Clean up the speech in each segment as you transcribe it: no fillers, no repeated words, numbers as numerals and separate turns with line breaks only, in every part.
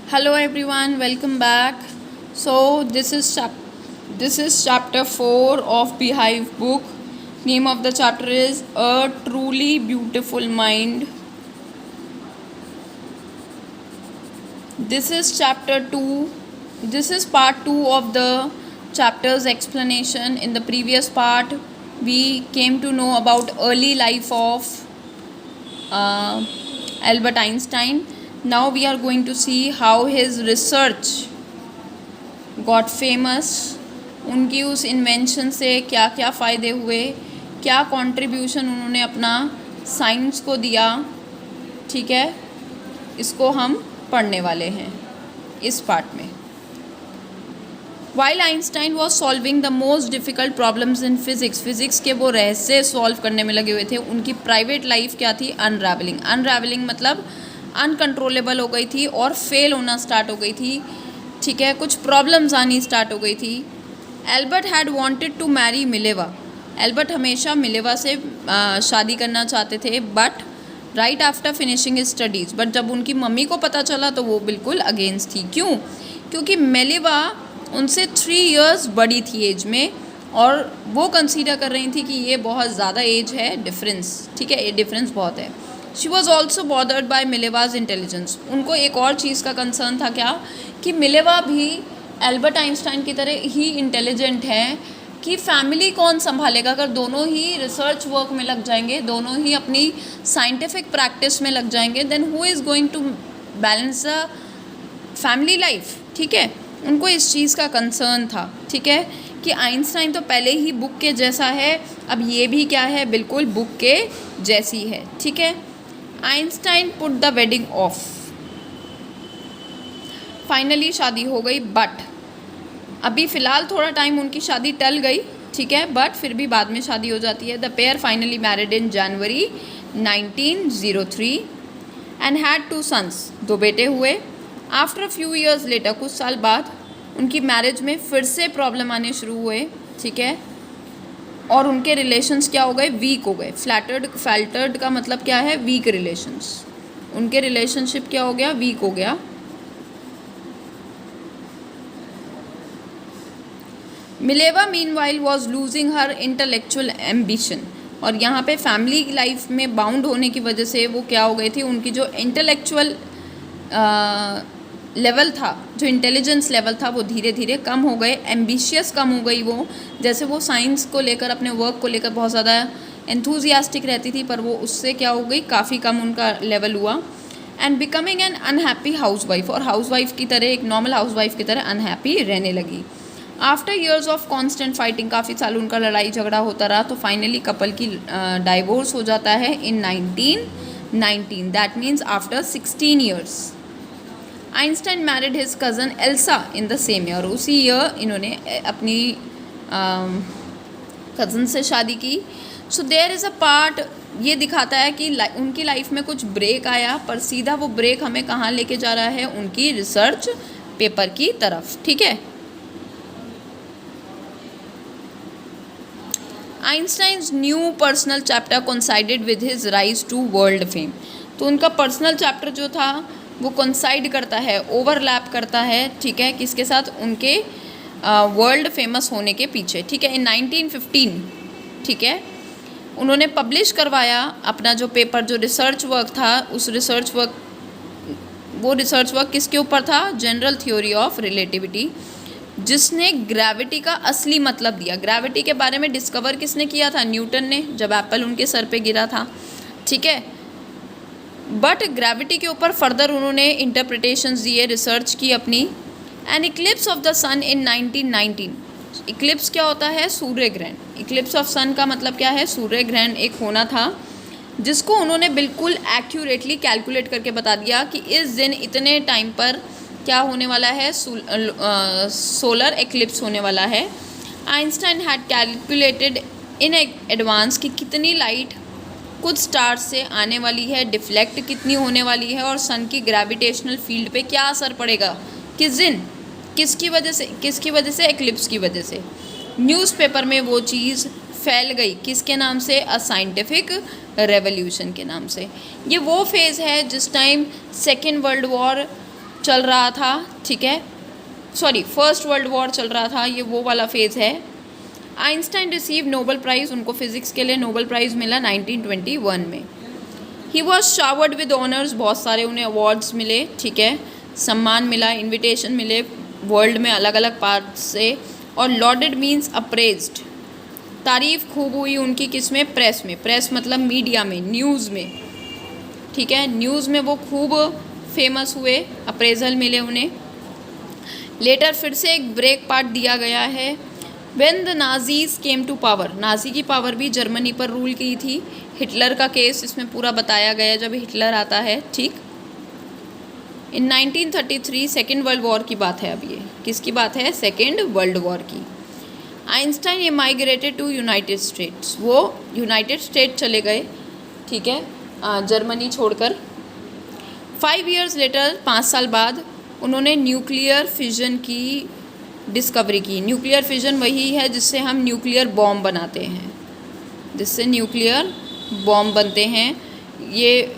Hello everyone, welcome back. So this is chapter 4 of Beehive book. Name of the chapter is A Truly Beautiful Mind. This is chapter 2. This is part 2 of the chapter's explanation. In the previous part, we came to know about early life of Albert Einstein. Now we are going to see how his research got famous. उनकी उस invention से क्या क्या फ़ायदे हुए, क्या contribution उन्होंने अपना साइंस को दिया. ठीक है, इसको हम पढ़ने वाले हैं इस पार्ट में. While Einstein was solving the most difficult problems in physics, physics के वो रहस्य सॉल्व करने में लगे हुए थे. उनकी प्राइवेट लाइफ क्या थी? अनरावलिंग मतलब अनकंट्रोलेबल हो गई थी और फेल होना स्टार्ट हो गई थी. ठीक है, कुछ प्रॉब्लम्स आनी स्टार्ट हो गई थी. Albert had wanted to marry Mileva. Albert हमेशा मिलेवा से शादी करना चाहते थे, but right after finishing his studies. But जब उनकी मम्मी को पता चला तो वो बिल्कुल अगेंस्ट थी. क्यों? क्योंकि मिलेवा उनसे 3 इयर्स बड़ी थी एज में, और वो कंसीडर कर रही थी कि ये बहुत ज़्यादा एज है डिफरेंस. ठीक है, ये डिफरेंस बहुत है. She was also bothered by Millie's intelligence. उनको एक और चीज़ का कंसर्न था, क्या? कि मिलेवा भी एल्बर्ट आइंस्टाइन की तरह ही इंटेलिजेंट है, कि फैमिली कौन संभालेगा अगर दोनों ही रिसर्च वर्क में लग जाएंगे, दोनों ही अपनी साइंटिफिक प्रैक्टिस में लग जाएंगे, then who is going to balance the family life. ठीक है, उनको इस चीज़ का कंसर्न था. ठीक है, कि आइंस्टाइन तो पहले ही बुक के जैसा है, अब ये भी क्या है? बिल्कुल बुक के जैसी है. ठीक है, Einstein put the wedding of. Finally शादी हो गई, बट अभी फ़िलहाल थोड़ा टाइम उनकी शादी टल गई. ठीक है, बट फिर भी बाद में शादी हो जाती है. The pair finally married in January 1903 and had 2 sons. 2 बेटे हुए. आफ्टर फ्यू ईयर्स लेटर, कुछ साल बाद उनकी मैरिज में फिर से प्रॉब्लम आने शुरू हुए. ठीक है, और उनके रिलेशंस क्या हो गए? वीक हो गए. फैल्टर्ड का मतलब क्या है? Week relations. उनके रिलेशनशिप क्या हो गया? वीक हो गया. Mileva meanwhile was losing her intellectual ambition. और यहाँ पे फैमिली लाइफ में बाउंड होने की वजह से वो क्या हो गई थी? उनकी जो इंटेलेक्चुअल लेवल था, जो इंटेलिजेंस लेवल था, वो धीरे धीरे कम हो गए. एम्बिशियस कम हो गई वो. जैसे वो साइंस को लेकर, अपने वर्क को लेकर बहुत ज़्यादा एंथुजियास्टिक रहती थी, पर वो उससे क्या हो गई? काफ़ी कम उनका लेवल हुआ. And becoming an unhappy house wife. और हाउस वाइफ की तरह, एक नॉर्मल हाउस वाइफ की तरह अनहैप्पी रहने लगी. After years of constant fighting, काफ़ी साल उनका लड़ाई झगड़ा होता रहा, तो फाइनली कपल की डाइवोर्स हो जाता है in 1919. That means after 16 years. Einstein married his cousin Elsa in the same year. उसी ईयर इन्होंने अपनी कज़न से शादी की. So there is a part, ये दिखाता है कि उनकी लाइफ में कुछ ब्रेक आया, पर सीधा वो ब्रेक हमें कहाँ लेके जा रहा है? उनकी रिसर्च पेपर की तरफ. ठीक है, Einstein's new personal chapter coincided with his rise to world fame. तो उनका पर्सनल चैप्टर जो था वो कोइंसाइड करता है, ओवरलैप करता है. ठीक है, किसके साथ? उनके वर्ल्ड फेमस होने के पीछे. ठीक है, इन 1915. ठीक है, उन्होंने पब्लिश करवाया अपना जो पेपर, जो रिसर्च वर्क था. उस रिसर्च वर्क किसके ऊपर था? जनरल थ्योरी ऑफ रिलेटिविटी, जिसने ग्रेविटी का असली मतलब दिया. ग्रेविटी के बारे में डिस्कवर किसने किया था? न्यूटन ने, जब एप्पल उनके सर पे गिरा था. ठीक है, बट ग्रेविटी के ऊपर फर्दर उन्होंने इंटरप्रिटेशंस दिए, रिसर्च की अपनी. An eclipse of the sun in 1919. Eclipse क्या होता है? सूर्य ग्रहण. इक्लिप्स ऑफ सन का मतलब क्या है? सूर्य ग्रहण एक होना था, जिसको उन्होंने बिल्कुल एक्यूरेटली कैलकुलेट करके बता दिया कि इस दिन इतने टाइम पर क्या होने वाला है? सोलर एक्लिप्स होने वाला है. Einstein had calculated in advance कि कितनी लाइट कुछ स्टार्स से आने वाली है, डिफ्लेक्ट कितनी होने वाली है, और सन की ग्रेविटेशनल फील्ड पे क्या असर पड़ेगा, किस दिन, किसकी वजह से? एक्लिप्स की वजह से. न्यूज़पेपर में वो चीज़ फैल गई, किसके नाम से? अ साइंटिफिक रेवोल्यूशन के नाम से. ये वो फेज़ है जिस टाइम सेकेंड वर्ल्ड वॉर चल रहा था, ठीक है, सॉरी फर्स्ट वर्ल्ड वॉर चल रहा था, ये वो वाला फेज़ है। आइंस्टाइन रिसीव नोबेल प्राइज़, उनको फिज़िक्स के लिए नोबेल प्राइज़ मिला 1921 में। He was showered with honours, बहुत सारे उन्हें अवार्ड्स मिले, ठीक है, सम्मान मिला, इन्विटेशन मिले वर्ल्ड में अलग अलग पार्ट से। और लॉडेड मीन्स अप्रेज्ड, तारीफ़ खूब हुई उनकी, किस में, प्रेस में, प्रेस मतलब मीडिया में, न्यूज़ में, ठीक है, न्यूज़ में वो खूब फेमस हुए, अप्रेजल मिले उन्हें। लेटर फिर से एक ब्रेक पार्ट दिया गया है। When the Nazis came to power, Nazi की पावर भी जर्मनी पर रूल की थी। हिटलर का केस इसमें पूरा बताया गया जब हिटलर आता है, ठीक। इन 1933 सेकेंड वर्ल्ड वॉर की बात है, अब ये किसकी बात है, सेकेंड वर्ल्ड वॉर की। आइंस्टाइन ये माइग्रेटेड टू यूनाइटेड स्टेट्स, वो यूनाइटेड स्टेट चले गए, ठीक है, जर्मनी छोड़कर। 5 years लेटर, 5 साल बाद उन्होंने न्यूक्लियर फिजन की डिस्कवरी की। न्यूक्लियर फिजन वही है जिससे हम न्यूक्लियर बॉम्ब बनाते हैं, जिससे न्यूक्लियर बॉम्ब बनते हैं, ये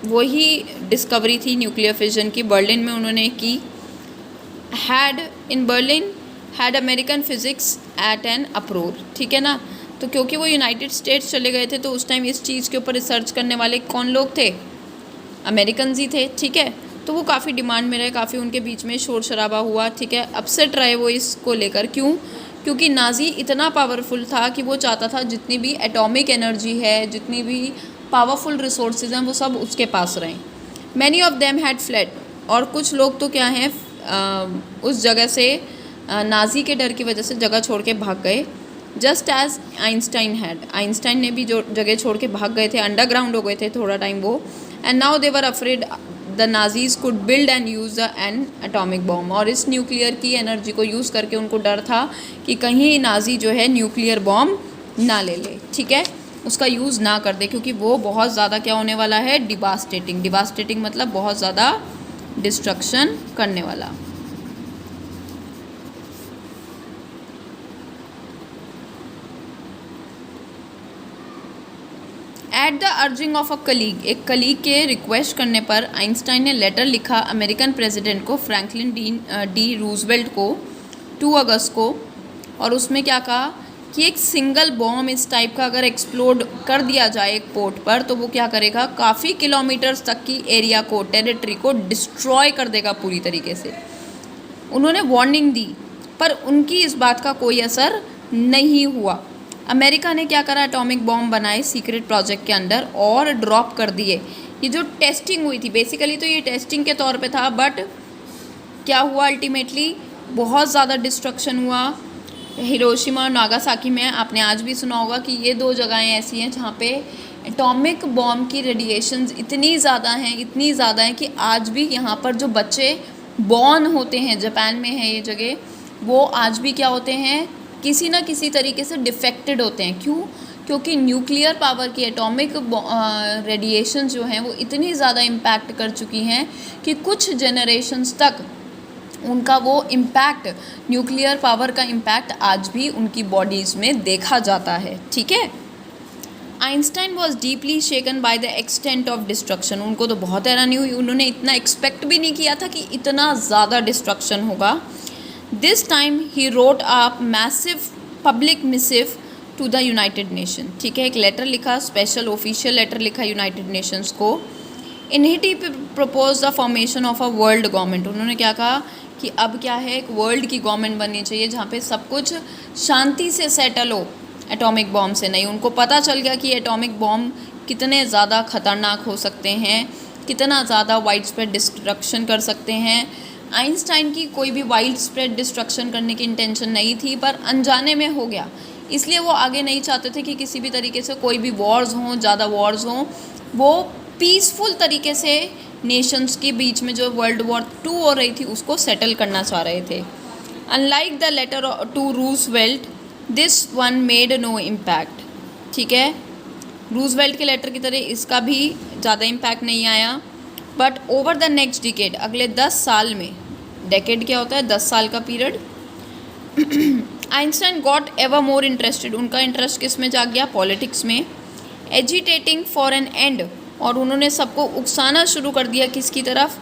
वही डिस्कवरी थी न्यूक्लियर फिजन की, बर्लिन में उन्होंने की। In Berlin had American physics at an uproar, ठीक है ना। तो क्योंकि वो यूनाइटेड स्टेट्स चले गए थे तो उस टाइम इस चीज़ के ऊपर रिसर्च करने वाले कौन लोग थे, अमेरिकन ही थे, ठीक है। तो वो काफ़ी डिमांड में रहे, काफ़ी उनके बीच में शोर शराबा हुआ, ठीक है, अपसेट रहे वो इसको लेकर। क्यों? क्योंकि नाजी इतना पावरफुल था कि वो चाहता था जितनी भी एटॉमिक एनर्जी है, जितनी भी पावरफुल रिसोर्सेज हैं, वो सब उसके पास रहें। Many of them had fled, और कुछ लोग तो क्या हैं, उस जगह से नाजी के डर की वजह से जगह छोड़ के भाग गए। Just as Einstein had, Einstein ने भी जो जगह छोड़ के भाग गए थे, अंडरग्राउंड हो गए थे थोड़ा टाइम वो। And now they were afraid the Nazis could build and use an atomic bomb, और इस न्यूक्लियर की एनर्जी को यूज़ करके उनको डर था कि कहीं नाजी जो है न्यूक्लियर बॉम्ब ना ले ले, ठीक है, उसका यूज़ ना कर दे, क्योंकि वो बहुत ज़्यादा क्या होने वाला है, डिवास्टेटिंग। डिवास्टेटिंग मतलब बहुत ज़्यादा डिस्ट्रक्शन करने वाला। At the urging of a colleague, एक कलीग के रिक्वेस्ट करने पर आइंस्टाइन ने लेटर लिखा अमेरिकन प्रेसिडेंट को, फ्रैंकलिन डी रूजवेल्ट को, 2 अगस्त को। और उसमें क्या कहा कि एक सिंगल बॉम्ब इस टाइप का अगर एक्सप्लोड कर दिया जाए एक पोर्ट पर, तो वो क्या करेगा, काफ़ी किलोमीटर्स तक की एरिया को, टेरिटरी को डिस्ट्रॉय कर देगा पूरी तरीके से। उन्होंने वार्निंग दी, पर उनकी इस बात का कोई असर नहीं हुआ। अमेरिका ने क्या करा, एटॉमिक बॉम्ब बनाए सीक्रेट प्रोजेक्ट के अंडर और ड्रॉप कर दिए। ये जो टेस्टिंग हुई थी, बेसिकली तो ये टेस्टिंग के तौर पे था, बट क्या हुआ अल्टीमेटली, बहुत ज़्यादा डिस्ट्रक्शन हुआ। हिरोशिमा और नागासाकी में, आपने आज भी सुना होगा कि ये 2 जगहें ऐसी हैं जहाँ पे एटॉमिक बॉम्ब की रेडिएशंस इतनी ज़्यादा हैं, इतनी ज़्यादा हैं कि आज भी यहाँ पर जो बच्चे बॉर्न होते हैं, जापान में है ये जगह, वो आज भी क्या होते हैं, किसी ना किसी तरीके से डिफेक्टेड होते हैं। क्यों? क्योंकि न्यूक्लियर पावर की एटॉमिक रेडिएशन जो हैं वो इतनी ज़्यादा इम्पैक्ट कर चुकी हैं कि कुछ जनरेशन्स तक उनका वो इम्पैक्ट, न्यूक्लियर पावर का इम्पैक्ट आज भी उनकी बॉडीज़ में देखा जाता है, ठीक है। Einstein was deeply shaken by the extent of destruction, उनको तो बहुत हैरानी हुई, उन्होंने इतना एक्सपेक्ट भी नहीं किया था कि इतना ज़्यादा डिस्ट्रक्शन होगा। This time he wrote a massive public missive to the United Nation, ठीक है, एक लेटर लिखा, स्पेशल ऑफिशियल लेटर लिखा यूनाइटेड नेशंस को। In it he propose the formation of a world government, उन्होंने क्या कहा कि अब क्या है, एक वर्ल्ड की गवर्नमेंट बननी चाहिए जहाँ पे सब कुछ शांति से सेटल हो, एटॉमिक बॉम्ब से नहीं। उनको पता चल गया कि एटॉमिक बॉम्ब कितने ज़्यादा ख़तरनाक हो सकते हैं, कितना ज़्यादा वाइड स्प्रेड डिस्ट्रक्शन कर सकते हैं। आइंस्टाइन की कोई भी वाइड स्प्रेड डिस्ट्रक्शन करने की इंटेंशन नहीं थी, पर अनजाने में हो गया, इसलिए वो आगे नहीं चाहते थे कि किसी भी तरीके से कोई भी वॉर्स हों, ज़्यादा वॉर्स हों। वो पीसफुल तरीके से नेशंस के बीच में जो वर्ल्ड वॉर 2 हो रही थी उसको सेटल करना चाह रहे थे। Unlike the letter to Roosevelt, this one made no impact, ठीक है, रूजवेल्ट के लेटर की तरह इसका भी ज़्यादा इम्पैक्ट नहीं आया। But over the next decade, अगले 10 साल में, डेकेड क्या होता है, 10 साल का period, Einstein got ever more interested, उनका इंटरेस्ट किस में जाग गया, पॉलिटिक्स में। एजिटेटिंग फॉर एन एंड, और उन्होंने सबको उकसाना शुरू कर दिया किसकी तरफ,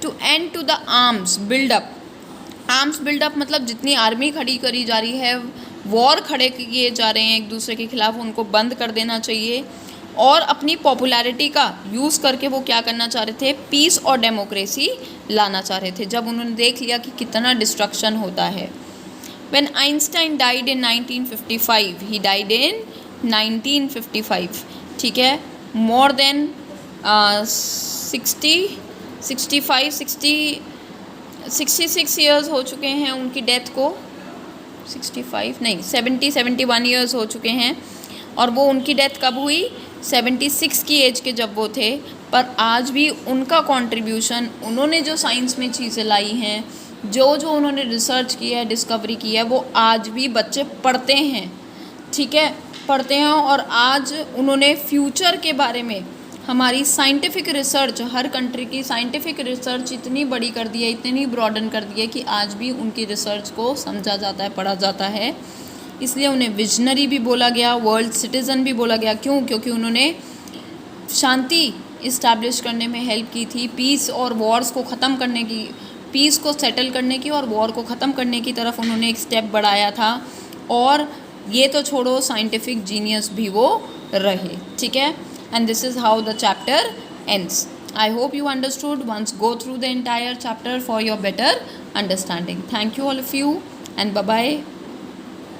to end to the arms buildup. Arms buildup मतलब जितनी आर्मी खड़ी करी जा रही है, वॉर खड़े किए जा रहे हैं एक दूसरे के खिलाफ, उनको बंद कर देना चाहिए। और अपनी पॉपुलैरिटी का यूज़ करके वो क्या करना चाह रहे थे, पीस और डेमोक्रेसी लाना चाह रहे थे, जब उन्होंने देख लिया कि कितना डिस्ट्रक्शन होता है। When Einstein died in 1955, he died in 1955, ठीक है, more than 66 ईयर्स हो चुके हैं उनकी डेथ को, 65 नहीं 71 ईयर्स हो चुके हैं। और वो उनकी डेथ कब हुई, 76 की एज के जब वो थे। पर आज भी उनका कंट्रीब्यूशन, उन्होंने जो साइंस में चीज़ें लाई हैं, जो उन्होंने रिसर्च की है, डिस्कवरी की है, वो आज भी बच्चे पढ़ते हैं, ठीक है, पढ़ते हैं। और आज उन्होंने फ्यूचर के बारे में हमारी साइंटिफिक रिसर्च, हर कंट्री की साइंटिफिक रिसर्च इतनी बड़ी कर दी है, इतनी ब्रॉडन कर दी है कि आज भी उनकी रिसर्च को समझा जाता है, पढ़ा जाता है। इसलिए उन्हें विजनरी भी बोला गया, वर्ल्ड सिटीज़न भी बोला गया। क्यों? क्योंकि उन्होंने शांति इस्टेब्लिश करने में हेल्प की थी, पीस और वॉर्स को ख़त्म करने की, पीस को सेटल करने की और वॉर को ख़त्म करने की तरफ उन्होंने एक स्टेप बढ़ाया था। और ये तो छोड़ो, साइंटिफिक जीनियस भी वो रहे, ठीक है। And this is how the chapter ends. I hope you understood. Once go through the entire chapter for your better understanding. Thank you all of you and bye bye.